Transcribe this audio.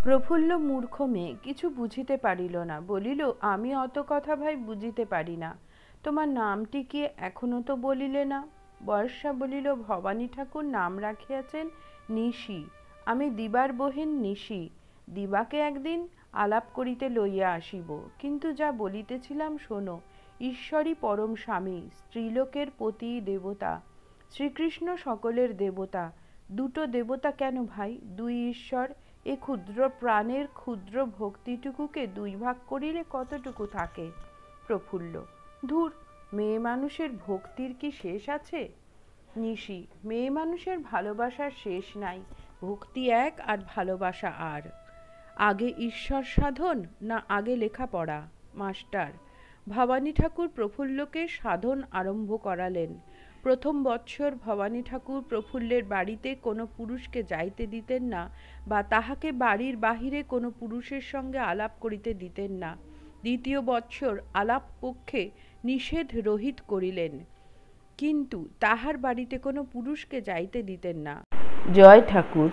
প্রফুল্ল মূর্খ মেয়ে, কিছু বুঝিতে পারিল না, বলিল, আমি অত কথা ভাই বুঝিতে পারি না। তোমার নামটি কি এখনো তো বলিলে না? বর্ষা বলিল, ভবানী ঠাকুর নাম রাখিয়াছেন নিশি, আমি দিবার বহিন নিশি। দিবাকে একদিন আলাপ করিতে লইয়া আসিব, কিন্তু যা বলিতেছিলাম শোনো। ঈশ্বরই পরম স্বামী, স্ত্রীলোকের পতি দেবতা, শ্রীকৃষ্ণ সকলের দেবতা। দুটো দেবতা কেন ভাই, দুই ঈশ্বর। এ ক্ষুদ্র প্রাণের ক্ষুদ্র ভক্তিটুকুকে দুই ভাগ করিলে কতটুকু থাকে? প্রফুল্ল, ধুর, মেয়ে মানুষের ভক্তির কি শেষ আছে? নিশি, মেয়ে মানুষের ভালোবাসার শেষ নাই, ভক্তি এক আর ভালোবাসা আর। আগে ঈশ্বর সাধন না আগে লেখাপড়া? মাস্টার। ভবানী ঠাকুর প্রফুল্লকে সাধন আরম্ভ করালেন। প্রথম বৎসর ভবানী ঠাকুর প্রফুল্লের বাড়িতে কোনো পুরুষকে যাইতে দিতেন না, বা তাহাকে বাড়ির বাহিরে কোনো পুরুষের সঙ্গে আলাপ করিতে দিতেন না। দ্বিতীয় বৎসর আলাপ পক্ষে নিষেধ রহিত করিলেন, কিন্তু তাহার বাড়িতে কোনো পুরুষকে যাইতে দিতেন না। জয় ঠাকুর।